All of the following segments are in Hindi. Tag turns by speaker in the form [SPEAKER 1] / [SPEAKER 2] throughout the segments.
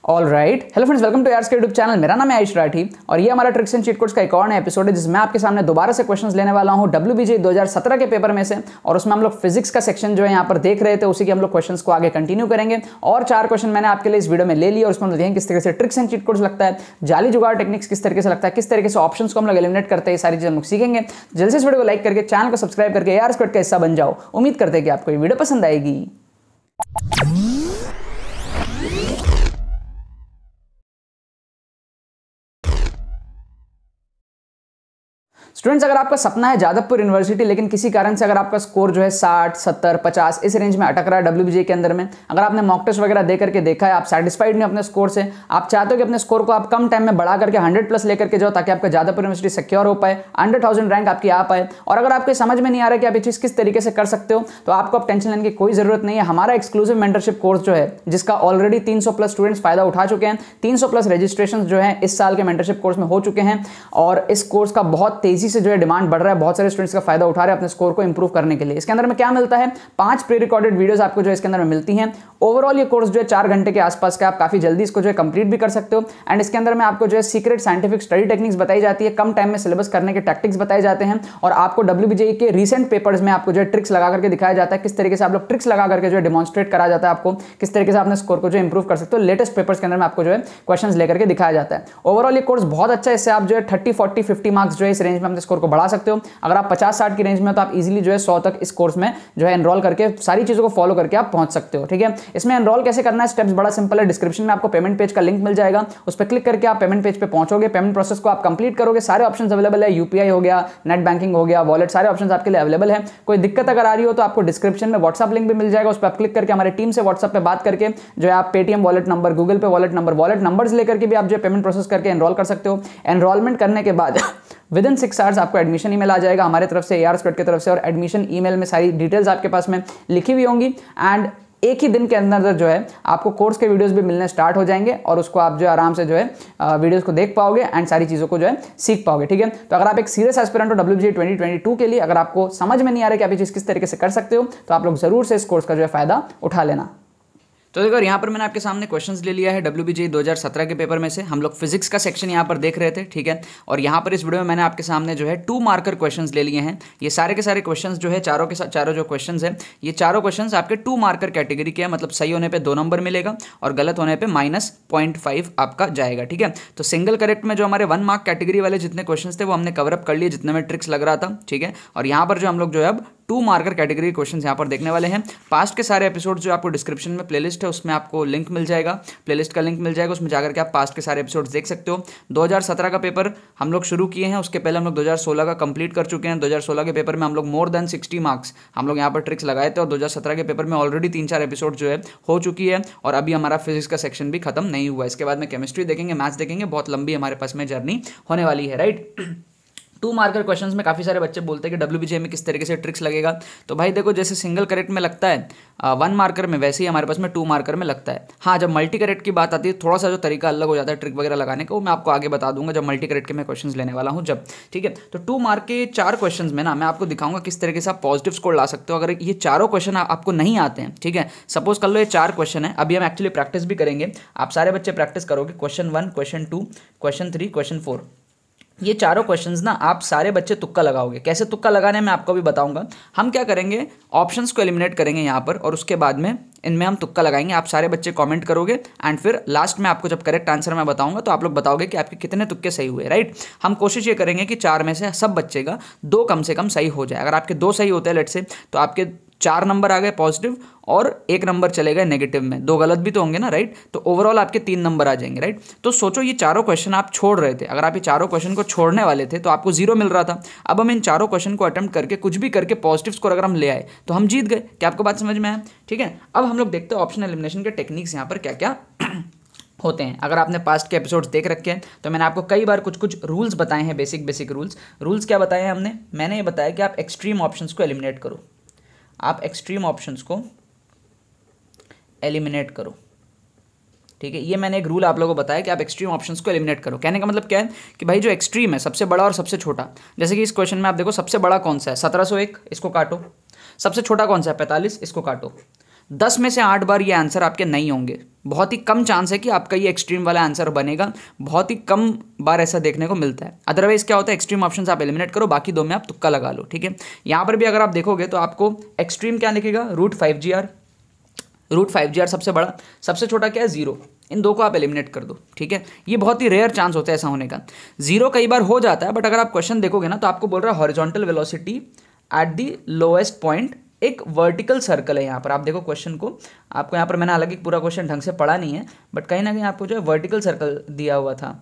[SPEAKER 1] All right, hello friends, welcome to यार्स के यूट्यूब चैनल। मेरा नाम है आयुष राठी और ये हमारा ट्रिक्स एंड चीट कोड्स का एक और नया एपिसोड है जिसमें आपके सामने दोबारा से क्वेश्चंस लेने वाला हूं WBJ 2017 के पेपर में से। और उसमें हम लोग फिजिक्स का सेक्शन जो है यहाँ पर देख रहे थे, उसी के हम लोग क्वेश्चंस को आगे कंटिन्यू करेंगे। और 4 क्वेश्चन मैंने आपके लिए इस वीडियो में ले लिया और उसमें हम देखेंगे किस तरीके से ट्रिक्स एंड चीट कोड्स लगता है, जाली जुगाड़ टेक्निक्स किस तरीके से लगता है, किस तरीके से ऑप्शंस को हम लोग एलिमिनेट करते हैं, सारी चीजें हम लोग सीखेंगे। जल्दी से इस वीडियो को लाइक करके चैनल को सब्सक्राइब करके यार स्क्वाड का हिस्सा बन जाओ। उम्मीद करते हैं कि आपको ये वीडियो पसंद आएगी। स्टूडेंट्स, अगर आपका सपना है जादवपुर यूनिवर्सिटी, लेकिन किसी कारण से अगर आपका स्कोर जो है 60, 70, 50 इस रेंज में अटक रहा है WBJ के अंदर में, अगर आपने मॉक टेस्ट वगैरह दे करके देखा है, आप सेटिस्फाइड नहीं अपने स्कोर से, आप चाहते हो कि अपने स्कोर को आप कम टाइम में बढ़ा करके 100+ लेकर के जाओ ताकि आपका जादवपुर यूनिवर्सिटी सिक्योर हो पाए, 100,000 रैंक आपकी आ पाए, और अगर आपको समझ में नहीं आ रहा है कि आप ये चीज़ किस तरीके से कर सकते हो, तो आपको अब टेंशन लेने की कोई जरूरत नहीं है। हमारा एक्सक्लूसिव मेंटरशिप कोर्स जो है, जिसका ऑलरेडी 300+ स्टूडेंट्स फायदा उठा चुके हैं, 300+ रजिस्ट्रेशन जो है इस साल के मेंटरशिप कोर्स में हो चुके हैं, और इस कोर्स का बहुत तेजी से जो है डिमांड बढ़ रहा है। बहुत सारे स्टूडेंट्स का फायदा उठा रहे हैं अपने स्कोर को इंप्रूव करने के लिए। इसके अंदर में क्या मिलता है, 5 प्री रिकॉर्डेड वीडियोस आपको जो है इसके अंदर में मिलती हैं। ओवरऑल ये कोर्स जो है 4 घंटे के आसपास का, आप काफी जल्दी इसको जो है कंप्लीट भी कर सकते हो। एंड इसके अंदर में आपको जो है सीक्रेट साइंटिफिक स्टडी टेक्निक्स बताई जाती है, कम टाइम में सिलेबस करने के टैक्टिक्स बताए जाते हैं, और आपको WBJ के रीसेंट पेपर्स में आपको जो है ट्रिक्स लगा करके दिखाया जाता है, किस तरीके से आप लोग ट्रिक्स लगा करके जो है डिमॉन्स्ट्रेट करा जाता है आपको, किस तरीके से अपने स्कोर को जो इंप्रूव कर सकते हो। लेटेस्ट पेपर्स के अंदर में आपको जो है क्वेश्चंस लेकर के दिखाया जाता है। ओवरऑल ये कोर्स बहुत अच्छा है, इससे आप जो है 30, 40, 50 मार्क्स जो है इस रेंज में अपने स्कोर को बढ़ा सकते हो। अगर आप 50, 60 की रेंज में, तो आप इजीली जो है 100 तक इस कोर्स में जो है एनरोल करके सारी चीजों को फॉलो करके आप पहुंच सकते हो। ठीक है, इसमें एनरोल कैसे करना है, स्टेप्स बड़ा सिंपल है। डिस्क्रिप्शन में आपको पेमेंट पेज का लिंक मिल जाएगा, उस पर क्लिक करके आप पेमेंट पेज पे पहुंचोगे, पेमेंट प्रोसेस को आप कंप्लीट करोगे, सारे ऑप्शंस अवेलेबल है, UPI हो गया, नेट बैंकिंग हो गया, वॉलेट, सारे ऑप्शंस आपके लिए अवेलेबल है। कोई दिक्कत अगर आ रही हो तो आपको डिस्क्रिप्शन में व्हाट्सएप लिंक भी मिल जाएगा, उस पर आप क्लिक करके हमारे टीम से व्हाट्सएप पे बात करके जो है आप पेटीएम वॉलेट नंबर, गूगल पे वॉलेट नंबर्स लेकर के भी आप जो पेमेंट प्रोसेस करके एनरोल कर सकते हो। एनरोलमेंट करने के बाद विद इन 6 आवर्स आपको एडमिशन ईमेल आ जाएगा हमारे तरफ से, यार स्क्वाड की तरफ से, और एडमिशन ईमेल में सारी डिटेल्स आपके पास में लिखी हुई होंगी। एंड एक ही दिन के अंदर जो है आपको कोर्स के वीडियोस भी मिलने स्टार्ट हो जाएंगे, और उसको आप जो आराम से जो है वीडियोस को देख पाओगे एंड सारी चीज़ों को जो है सीख पाओगे। ठीक है, तो अगर आप एक सीरियस एस्पिरेंट हो WBJ 2022 के लिए, अगर आपको समझ में नहीं आ रहा है कि आप ये चीज़ किस तरीके से कर सकते हो, तो आप लोग जरूर से इस कोर्स का जो है फायदा उठा लेना। तो देखो, यहाँ पर मैंने आपके सामने क्वेश्चंस ले लिया है WBJ 2017 के पेपर में से। हम लोग फिजिक्स का सेक्शन यहाँ पर देख रहे थे, ठीक है, और यहाँ पर इस वीडियो में मैंने आपके सामने जो है 2 मार्कर क्वेश्चंस ले लिए हैं। ये सारे के सारे क्वेश्चंस जो है चारों के चारों जो क्वेश्चंस हैं, ये चारों क्वेश्चंस आपके 2 मार्कर कैटेगरी के हैं, मतलब सही होने पर 2 नंबर मिलेगा और गलत होने पर -0.5 आपका जाएगा। ठीक है, तो सिंगल करेक्ट में जो हमारे 1 मार्क कैटेगरी वाले जितने क्वेश्चन थे वो हमने कवरअप कर लिए, जितने में ट्रिक्स लग रहा था। ठीक है, और यहाँ पर जो हम लोग जो है अब 2 मार्कर कैटेगरी क्वेश्चंस यहाँ पर देखने वाले हैं। पास्ट के सारे एपिसोड जो आपको डिस्क्रिप्शन में प्लेलिस्ट है उसमें आपको लिंक मिल जाएगा, प्लेलिस्ट का लिंक मिल जाएगा, उसमें जाकर के आप पास्ट के सारे एपिसोड्स देख सकते हो। 2017 का पेपर हम लोग शुरू किए हैं, उसके पहले हम लोग 2016 का कंप्लीट कर चुके हैं। 2016 के पेपर में हम लोग मोर देन 60 मार्क्स हम लोग यहाँ पर ट्रिक्स लगाए थे, और 2017 के पेपर में ऑलरेडी 3-4 एपिसोड जो है हो चुकी है, और अभी हमारा फिजिक्स का सेक्शन भी खत्म नहीं हुआ। इसके बाद में केमिस्ट्री देखेंगे, मैथ्स देखेंगे, बहुत लंबी हमारे पास में जर्नी होने वाली है। राइट, 2 मार्कर क्वेश्चंस में काफ़ी सारे बच्चे बोलते हैं कि WBJ में किस तरीके से ट्रिक्स लगेगा। तो भाई देखो, जैसे सिंगल करेक्ट में लगता है 1 मार्कर में, वैसे ही हमारे पास में 2 मार्कर में लगता है। हाँ, जब मल्टी करेक्ट की बात आती है थोड़ा सा जो तरीका अलग हो जाता है ट्रिक वगैरह लगाने का, वो मैं आपको आगे बता दूंगा जब मल्टी करेक्ट के मैं क्वेश्चंस लेने वाला हूँ जब। ठीक है, तो 2 मार्क के 4 क्वेश्चंस में ना मैं आपको दिखाऊंगा किस तरीके से आप पॉजिटिव स्कोर ला सकते हो। अगर ये चारों क्वेश्चन आपको नहीं आते हैं, ठीक है, सपोज कर लो ये 4 क्वेश्चन है, अभी हम एक्चुअली प्रैक्टिस भी करेंगे, आप सारे बच्चे प्रैक्टिस करोगे। क्वेश्चन 1, क्वेश्चन 2, क्वेश्चन 3, क्वेश्चन 4, ये चारों क्वेश्चंस ना आप सारे बच्चे तुक्का लगाओगे। कैसे तुक्का लगाने मैं आपको भी बताऊंगा। हम क्या करेंगे, ऑप्शंस को एलिमिनेट करेंगे यहाँ पर, और उसके बाद में इनमें हम तुक्का लगाएंगे। आप सारे बच्चे कमेंट करोगे एंड फिर लास्ट में आपको जब करेक्ट आंसर मैं बताऊंगा तो आप लोग बताओगे कि आपके कितने तुक्के सही हुए। राइट, हम कोशिश ये करेंगे कि 4 में से सब बच्चे का 2 कम से कम सही हो जाए। अगर आपके 2 सही होते हैं लेट से, तो आपके 4 नंबर आ गए पॉजिटिव और 1 नंबर चले गए नेगेटिव में, 2 गलत भी तो होंगे ना। राइट, तो ओवरऑल आपके 3 नंबर आ जाएंगे। राइट, तो सोचो ये चारों क्वेश्चन आप छोड़ रहे थे, अगर आप ये चारों क्वेश्चन को छोड़ने वाले थे तो आपको 0 मिल रहा था। अब हम इन चारों क्वेश्चन को अटेम्प्ट करके कुछ भी करके पॉजिटिव स्कोर अगर हम ले आए तो हम जीत गए। क्या आपको बात समझ में आया? ठीक है, अब हम लोग देखते हैं ऑप्शन एलिमिनेशन के टेक्निक्स यहाँ पर क्या क्या होते हैं। अगर आपने पास्ट के एपिसोड्स देख रखे हैं तो मैंने आपको कई बार कुछ रूल्स बताए हैं, बेसिक रूल्स क्या बताए हैं हमने? मैंने ये बताया कि आप एक्सट्रीम ऑप्शंस को एलिमिनेट करो, आप एक्सट्रीम ऑप्शंस को एलिमिनेट करो। ठीक है, ये मैंने एक रूल आप लोगों को बताया कि आप एक्सट्रीम ऑप्शंस को एलिमिनेट करो। कहने का मतलब क्या है कि भाई जो एक्सट्रीम है, सबसे बड़ा और सबसे छोटा, जैसे कि इस क्वेश्चन में आप देखो सबसे बड़ा कौन सा है 1701, इसको काटो। सबसे छोटा कौन सा है 45, इसको काटो। 10 में से 8 बार ये आंसर आपके नहीं होंगे। बहुत ही कम चांस है कि आपका ये एक्सट्रीम वाला आंसर बनेगा, बहुत ही कम बार ऐसा देखने को मिलता है। अदरवाइज क्या होता है, एक्सट्रीम ऑप्शन आप एलिमिनेट करो, बाकी 2 में आप तुक्का लगा लो, ठीक है। यहाँ पर भी अगर आप देखोगे तो आपको एक्सट्रीम क्या लिखेगा, √5GR, √5GR सबसे बड़ा, सबसे छोटा क्या है 0, इन 2 को आप एलिमिनेट कर दो, ठीक है। ये बहुत ही रेयर चांस होता है ऐसा होने का। 0 कई बार हो जाता है, बट अगर आप क्वेश्चन देखोगे ना तो आपको बोल रहा है horizontal velocity at the lowest point, एक वर्टिकल सर्कल है। यहाँ पर आप देखो क्वेश्चन को, आपको यहाँ पर मैंने हालांकि पूरा क्वेश्चन ढंग से पढ़ा नहीं है, बट कहीं ना कहीं आपको जो है वर्टिकल सर्कल दिया हुआ था,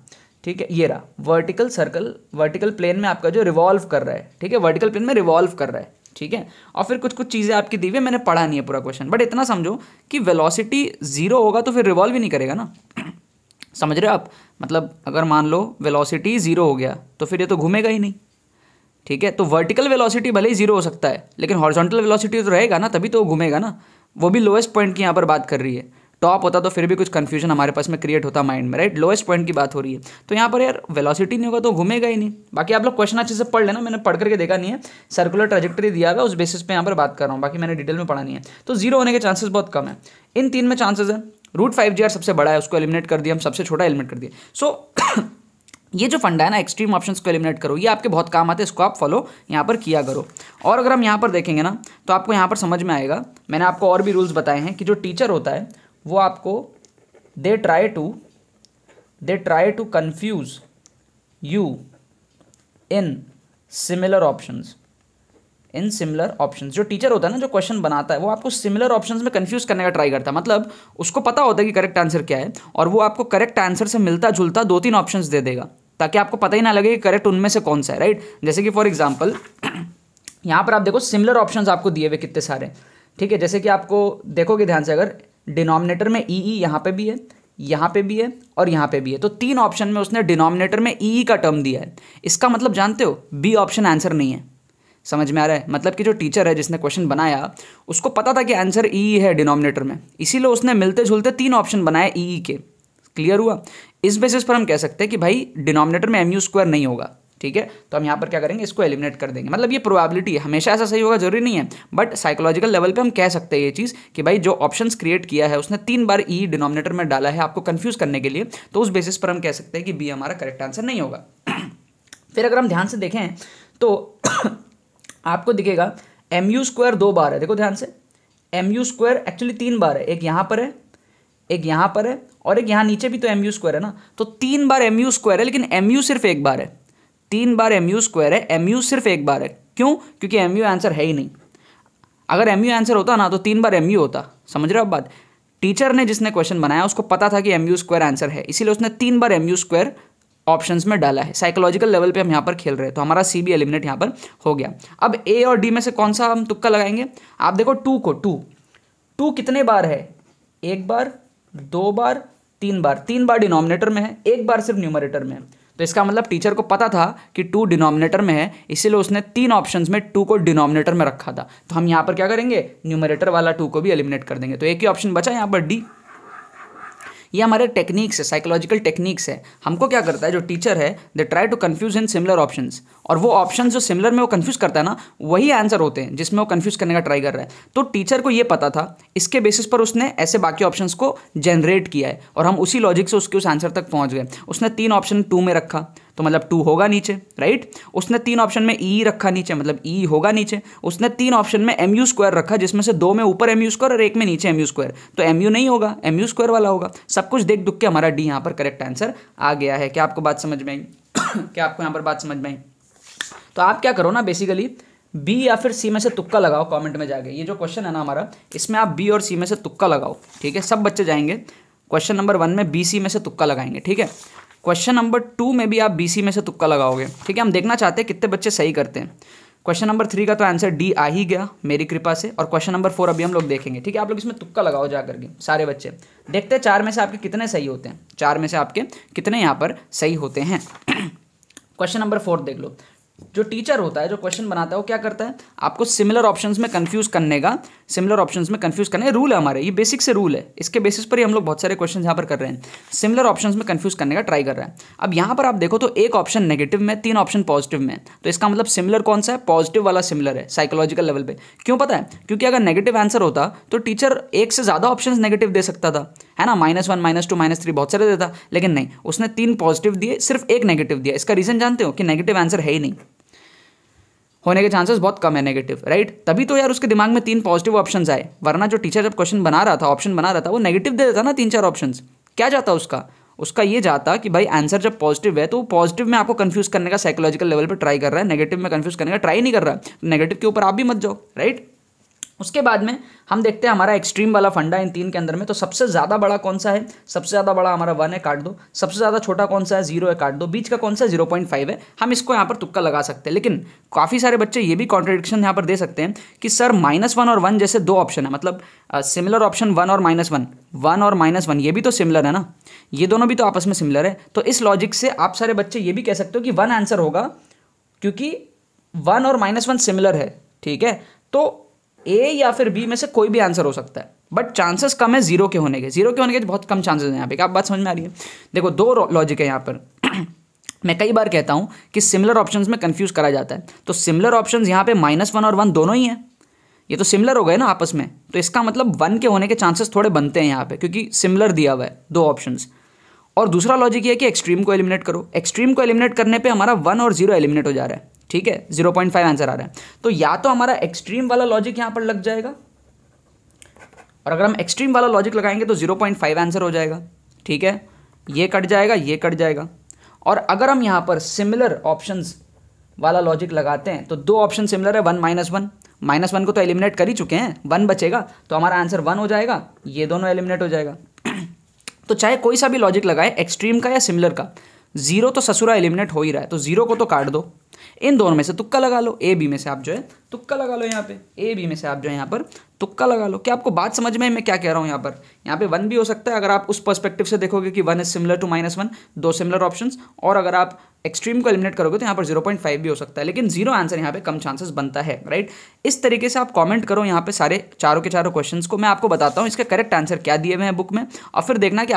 [SPEAKER 1] ठीक है। ये रहा वर्टिकल सर्कल, वर्टिकल प्लेन में आपका जो रिवॉल्व कर रहा है, ठीक है, वर्टिकल प्लेन में रिवॉल्व कर रहा है, ठीक है। और फिर कुछ कुछ चीज़ें आपकी दी हुई है, मैंने पढ़ा नहीं है पूरा क्वेश्चन, बट इतना समझो कि वेलोसिटी 0 होगा तो फिर रिवॉल्व ही नहीं करेगा ना, समझ रहे हो आप। मतलब अगर मान लो वेलोसिटी 0 हो गया तो फिर ये तो घूमेगा ही नहीं, ठीक है। तो वर्टिकल वेलोसिटी भले ही 0 हो सकता है, लेकिन हॉरिजॉन्टल वेलोसिटी तो रहेगा ना, तभी तो वो घूमेगा ना। वो भी लोएस्ट पॉइंट की यहाँ पर बात कर रही है, टॉप होता तो फिर भी कुछ कंफ्यूजन हमारे पास में क्रिएट होता माइंड में, राइट। लोएस्ट पॉइंट की बात हो रही है, तो यहाँ पर यार वेलोसिटी नहीं होगा तो घूमेगा ही नहीं। बाकी आप लोग क्वेश्चन अच्छे से पढ़ लेना, मैंने पढ़ करके देखा नहीं है, सर्कुलर ट्रैजेक्टरी दिया हुआ है, उस बेसिस पे यहाँ पर बात कर रहा हूँ, बाकी मैंने डिटेल में पढ़ा नहीं है। तो 0 होने के चांसेस बहुत कम है, इन 3 में चांसेस है। √5GR सबसे बड़ा है, उसको एलिमिनेट कर दिया हम, सबसे छोटा एलिमिनेट कर दिया। सो ये जो फंडा है ना, एक्सट्रीम ऑप्शंस को एलिमिनेट करो, ये आपके बहुत काम आते हैं, इसको आप फॉलो यहाँ पर किया करो। और अगर हम यहाँ पर देखेंगे ना तो आपको यहाँ पर समझ में आएगा, मैंने आपको और भी रूल्स बताए हैं कि जो टीचर होता है वो आपको they try to confuse you in similar options, in similar options. जो टीचर होता है ना, जो क्वेश्चन बनाता है, वो आपको सिमिलर ऑप्शंस में कंफ्यूज करने का ट्राई करता है। मतलब उसको पता होता है कि करेक्ट आंसर क्या है, और वो आपको करेक्ट आंसर से मिलता जुलता 2-3 ऑप्शंस दे देगा, ताकि आपको पता ही ना लगे कि करेक्ट उनमें से कौन सा है, राइट। जैसे कि फॉर एग्जाम्पल यहाँ पर आप देखो सिमिलर ऑप्शंस आपको दिए हुए कितने सारे, ठीक है। जैसे कि आपको देखोगे ध्यान से, अगर डिनोमिनेटर में ई यहाँ पे भी है, यहाँ पे भी है और यहाँ पे भी है, तो 3 ऑप्शन में उसने डिनोमिनेटर में ई का टर्म दिया है। इसका मतलब जानते हो, बी ऑप्शन आंसर नहीं है। समझ में आ रहा है, मतलब कि जो टीचर है जिसने क्वेश्चन बनाया, उसको पता था कि आंसर ई है डिनोमिनेटर में, इसीलिए उसने मिलते जुलते 3 ऑप्शन बनाए ई के। क्लियर हुआ। इस बेसिस पर हम कह सकते हैं कि भाई डिनोमिनेटर में mu² नहीं होगा, ठीक है। तो हम यहाँ पर क्या करेंगे, इसको एलिमिनेट कर देंगे। मतलब ये प्रोबेबिलिटी है, हमेशा ऐसा सही होगा जरूरी नहीं है, बट साइकोलॉजिकल लेवल पे हम कह सकते हैं ये चीज़ कि भाई जो ऑप्शंस क्रिएट किया है उसने 3 बार ई डिनोमिनेटर में डाला है आपको कंफ्यूज करने के लिए, तो उस बेसिस पर हम कह सकते हैं कि बी हमारा करेक्ट आंसर नहीं होगा। फिर अगर हम ध्यान से देखें तो आपको दिखेगा mu² 2 बार है, देखो ध्यान से, mu² एक्चुअली 3 बार है, एक यहाँ पर है, एक यहाँ पर है, और एक यहाँ नीचे भी तो mu² है ना, तो 3 बार mu² है, लेकिन mu सिर्फ 1 बार है। 3 बार mu² है, mu सिर्फ 1 बार है। क्यों? क्योंकि mu आंसर है ही नहीं। अगर mu आंसर होता ना तो 3 बार mu होता। समझ रहे हो आप बात। टीचर ने जिसने क्वेश्चन बनाया उसको पता था कि mu² आंसर है, इसीलिए उसने 3 बार mu² ऑप्शंस में डाला है। साइकोलॉजिकल लेवल पे हम यहाँ पर खेल रहे हैं, तो हमारा सी भी एलिमिनेट यहाँ पर हो गया। अब ए और डी में से कौन सा हम तुक्का लगाएंगे? आप देखो 2 को, 2 कितने बार है? 1 बार, 2 बार, 3 बार। 3 बार डिनोमिनेटर में है, 1 बार सिर्फ न्यूमरेटर में है। तो इसका मतलब टीचर को पता था कि 2 डिनोमिनेटर में है, इसीलिए उसने 3 ऑप्शंस में 2 को डिनोमिनेटर में रखा था। तो हम यहाँ पर क्या करेंगे, न्यूमरेटर वाला 2 को भी एलिमिनेट कर देंगे। तो एक ही ऑप्शन बचा यहाँ पर डी। ये हमारे टेक्निक्स है, साइकोलॉजिकल टेक्निक्स है। हमको क्या करता है, जो टीचर है they try to confuse in similar options, और वो ऑप्शन जो सिमिलर में वो कंफ्यूज करता है ना, वही आंसर होते हैं जिसमें वो कंफ्यूज करने का ट्राई कर रहा है। तो टीचर को ये पता था, इसके बेसिस पर उसने ऐसे बाकी ऑप्शंस को जनरेट किया है, और हम उसी लॉजिक से उसके उस आंसर तक पहुंच गए। उसने 3 ऑप्शन 2 में रखा, तो मतलब 2 होगा नीचे, राइट। उसने 3 ऑप्शन में ई रखा नीचे, मतलब ई होगा नीचे। उसने 3 ऑप्शन में mu² रखा, जिसमें से 2 में ऊपर mu² और 1 में नीचे mu², तो mu नहीं होगा, mu² वाला होगा। सब कुछ देख दुख के हमारा डी यहाँ पर करेक्ट आंसर आ गया है। क्या आपको बात समझ में आई? क्या आपको यहाँ पर बात समझ में आई? तो आप क्या करो ना, बेसिकली बी या फिर सी में से तुक्का लगाओ कमेंट में जाके। ये जो क्वेश्चन है ना हमारा, इसमें आप बी और सी में से तुक्का लगाओ, ठीक है। सब बच्चे जाएंगे क्वेश्चन नंबर 1 में बी सी में से तुक्का लगाएंगे, ठीक है। क्वेश्चन नंबर 2 में भी आप बी सी में से तुक्का लगाओगे, ठीक है। हम देखना चाहते हैं कितने बच्चे सही करते हैं। क्वेश्चन नंबर 3 का तो आंसर डी आ ही गया मेरी कृपा से, और क्वेश्चन नंबर 4 अभी हम लोग देखेंगे, ठीक है। आप लोग इसमें तुक्का लगाओ जा करके सारे बच्चे, देखते हैं 4 में से आपके कितने सही होते हैं, 4 में से आपके कितने यहाँ पर सही होते हैं। क्वेश्चन नंबर 4 देख लो। जो टीचर होता है, जो क्वेश्चन बनाता है, वो क्या करता है, आपको सिमिलर ऑप्शंस में कंफ्यूज करने का सिमिलर ऑप्शंस में कंफ्यूज करने, रूल है हमारे, ये बेसिक से रूल है, इसके बेसिस पर ही हम लोग बहुत सारे क्वेश्चन यहाँ पर कर रहे हैं, सिमिलर ऑप्शंस में कंफ्यूज करने का ट्राई कर रहे हैं। अब यहाँ पर आप देखो तो एक ऑप्शन नेगेटिव में, 3 ऑप्शन पॉजिटिव में, तो इसका मतलब सिमिलर कौन सा है, पॉजिटिव वाला सिमिलर है साइकोलॉजिकल लेवल पे। क्यों पता है, क्योंकि अगर नेगेटिव आंसर होता तो टीचर एक से ज़्यादा ऑप्शन नेगेटिव दे सकता था, है ना, -1 -2 -3 बहुत सारे देता, लेकिन नहीं, उसने 3 पॉजिटिव दिए, सिर्फ एक नेगेटिव दिया। इसका रीज़न जानते हो कि नेगेटिव आंसर है ही नहीं, होने के चांसेस बहुत कम है नेगेटिव, राइट। तभी तो यार उसके दिमाग में 3 पॉजिटिव ऑप्शंस आए, वरना जो टीचर जब क्वेश्चन बना रहा था, ऑप्शन बना रहा था, वो नेगेटिव दे देता ना 3-4 ऑप्शंस। क्या जाता उसका ये जाता कि भाई आंसर जब पॉजिटिव है तो पॉजिटिव में आपको कंफ्यूज करने का साइकोलॉजिकल लेवल पे ट्राई कर रहा है, नेगेटिव में कंफ्यूज करने का ट्राई नहीं कर रहा है, नेगेटिव के ऊपर आप भी मत जाओ, राइट। उसके बाद में हम देखते हैं हमारा एक्सट्रीम वाला फंडा इन 3 के अंदर में। तो सबसे ज़्यादा बड़ा कौन सा है, सबसे ज़्यादा बड़ा हमारा 1 है, काट दो। सबसे ज़्यादा छोटा कौन सा है, 0 है, काट दो। बीच का कौन सा है, 0.5 है। हम इसको यहाँ पर तुक्का लगा सकते हैं, लेकिन काफ़ी सारे बच्चे ये भी कॉन्ट्रडिक्शन यहाँ पर दे सकते हैं कि सर -1 और 1 जैसे 2 ऑप्शन है, मतलब सिमिलर ऑप्शन 1 और -1, 1 और -1 ये भी तो सिमिलर है ना, ये दोनों भी तो आपस में सिमिलर है। तो इस लॉजिक से आप सारे बच्चे ये भी कह सकते हो कि 1 आंसर होगा, क्योंकि 1 और -1 सिमिलर है, ठीक है। तो ए या फिर बी में से कोई भी आंसर हो सकता है, बट चांसेस कम है 0 के होने के, 0 के होने के बहुत कम चांसेस हैं यहाँ पे। क्या आप बात समझ में आ रही है? देखो 2 लॉजिक है यहाँ पर। मैं कई बार कहता हूँ कि सिमिलर ऑप्शंस में कंफ्यूज करा जाता है, तो सिमिलर ऑप्शंस यहाँ पे -1 और 1 दोनों ही हैं, ये तो सिमिलर हो गए ना आपस में, तो इसका मतलब 1 के होने के चांसेस थोड़े बनते हैं यहाँ पे, क्योंकि सिमिलर दिया हुआ है 2 ऑप्शंस। और दूसरा लॉजिक ये है कि एक्सट्रीम को एलिमिनेट करो, एक्सट्रीम को एलिमिनेट करने पे हमारा 1 और 0 एलिमिनेट हो जा रहा है, ठीक है, 0.5 आंसर आ रहा है। तो या तो हमारा एक्सट्रीम वाला लॉजिक यहाँ पर लग जाएगा, और अगर हम एक्सट्रीम वाला लॉजिक लगाएंगे तो 0.5 आंसर हो जाएगा, ठीक है, ये कट जाएगा, ये कट जाएगा। और अगर हम यहाँ पर सिमिलर ऑप्शंस वाला लॉजिक लगाते हैं तो 2 ऑप्शन सिमिलर है, 1 -1, -1 को तो एलिमिनेट कर ही चुके हैं, 1 बचेगा, तो हमारा आंसर 1 हो जाएगा, ये दोनों एलिमिनेट हो जाएगा। तो चाहे कोई सा भी लॉजिक लगाए, एक्सट्रीम का या सिमिलर का, 0 तो ससुरा एलिमिनेट हो ही रहा है, तो 0 को तो काट दो, इन दोनों में से तुक्का लगा लो, ए बी में से आप जो है तुक्का लगा लो, यहाँ पे ए बी में से आप जो है यहाँ पर तुक्का लगा लो। क्या आपको बात समझ में, मैं क्या कह रहा हूँ? यहाँ पे 1 भी हो सकता है अगर आप उस पर्सपेक्टिव से देखोगे कि 1 is similar to -1, 2 similar options, और अगर आप एक्सट्रीम को एलिमिनेट करोगे तो यहाँ पर 0.5 भी हो सकता है, लेकिन 0 आंसर यहाँ पे कम चांसेस बनता है, राइट। इस तरीके से आप कमेंट करो यहाँ पे सारे चारों के चारों क्वेश्चंस को, मैं आपको बताता हूँ इसका करेक्ट आंसर क्या दिए हुए हैं बुक में, और फिर देखना कि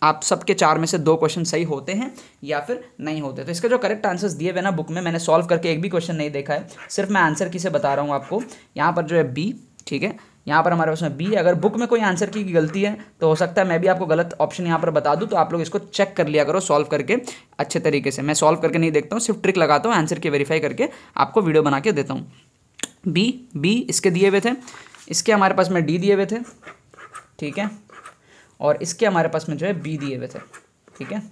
[SPEAKER 1] आप सबके 4 में से 2 क्वेश्चन सही होते हैं या फिर नहीं होते। तो इसका जो करेक्ट आंसर्स दिए हुए ना बुक में, मैंने सॉल्व करके एक भी क्वेश्चन नहीं देखा है, सिर्फ मैं आंसर की से बता रहा हूँ आपको। यहाँ पर जो है बी, ठीक है, यहाँ पर हमारे पास में बी है। अगर बुक में कोई आंसर की गलती है तो हो सकता है मैं भी आपको गलत ऑप्शन यहाँ पर बता दूँ, तो आप लोग इसको चेक कर लिया करो सॉल्व करके अच्छे तरीके से। मैं सॉल्व करके नहीं देखता हूँ, सिर्फ ट्रिक लगाता हूँ, आंसर की वेरीफाई करके आपको वीडियो बना के देता हूँ। बी इसके दिए हुए थे, इसके हमारे पास में डी दिए हुए थे, ठीक है, और इसके हमारे पास में जो है बी दिए हुए थे, ठीक है।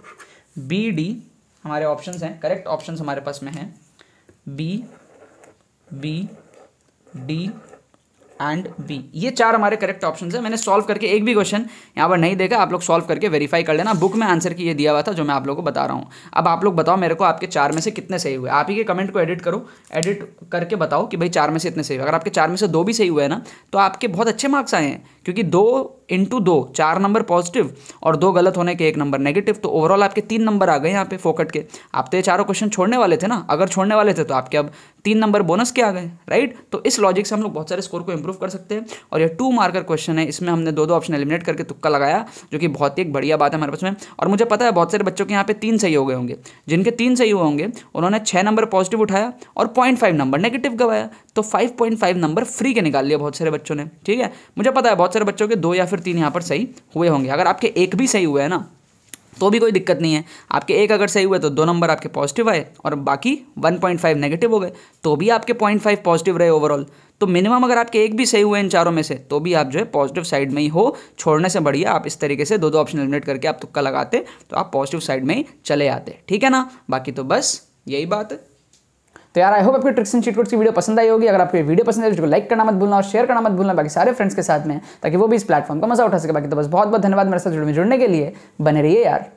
[SPEAKER 1] बी डी हमारे ऑप्शंस हैं, करेक्ट ऑप्शंस हमारे पास में हैं बी डी एंड बी, ये 4 हमारे करेक्ट ऑप्शंस हैं। मैंने सॉल्व करके एक भी क्वेश्चन यहाँ पर नहीं देखा, आप लोग सॉल्व करके वेरीफाई कर लेना। बुक में आंसर की ये दिया हुआ था जो मैं आप लोगों को बता रहा हूँ। अब आप लोग बताओ मेरे को, आपके 4 में से कितने सही हुए? आप ही के कमेंट को एडिट करो, एडिट करके बताओ कि भाई 4 में से इतने सही हुए। अगर आपके 4 में से 2 भी सही हुए हैं ना, तो आपके बहुत अच्छे मार्क्स आए हैं, क्योंकि 2 × 2 4 नंबर पॉजिटिव और 2 गलत होने के 1 नंबर नेगेटिव, तो ओवरऑल आपके 3 नंबर आ गए यहाँ पे फोकट के। आप तो ये चारों क्वेश्चन छोड़ने वाले थे ना, अगर छोड़ने वाले थे तो आपके अब 3 नंबर बोनस के आ गए, राइट। तो इस लॉजिक से हम लोग बहुत सारे स्कोर को इंप्रूव कर सकते हैं। और ये 2 मार्कर क्वेश्चन है, इसमें हमने 2 ऑप्शन एलिमिनेट करके तुक्का लगाया, जो कि बहुत ही एक बढ़िया बात है हमारे पास में। और मुझे पता है बहुत सारे बच्चों के यहाँ पे 3 सही हो गए होंगे, जिनके 3 सही हुए होंगे उन्होंने 6 नंबर पॉजिटिव उठाया और 0.5 नंबर नेगेटिव गवाया, तो 5.5 नंबर फ्री के निकाल लिया बहुत सारे बच्चों ने, ठीक है। मुझे पता है बहुत सारे बच्चों के 2 या फिर 3 यहाँ पर सही हुए होंगे। अगर आपके 1 भी सही हुए है ना, तो भी कोई दिक्कत नहीं है। आपके 1 अगर सही हुए तो 2 नंबर आपके पॉजिटिव आए और बाकी 1.5 नेगेटिव हो गए, तो भी आपके 0.5 पॉजिटिव रहे ओवरऑल। तो मिनिमम अगर आपके 1 भी सही हुए इन चारों में से, तो भी आप जो है पॉजिटिव साइड में ही हो। छोड़ने से बढ़िया आप इस तरीके से 2 ऑप्शन एलिमिनेट करके आप तुक्का लगाते, तो आप पॉजिटिव साइड में ही चले आते, ठीक है ना। बाकी तो बस यही बात है। तो यार आई होप आपको ट्रिक्स एंड चीट कोड्स की वीडियो पसंद आई होगी। अगर आपको वीडियो पसंद है तो लाइक करना मत भूलना और शेयर करना मत भूलना बाकी सारे फ्रेंड्स के साथ में, ताकि वो भी इस प्लेटफॉर्म का मजा उठा सके। बाकी तो बस बहुत बहुत धन्यवाद मेरे साथ जुड़ने के लिए। बने रहिए यार।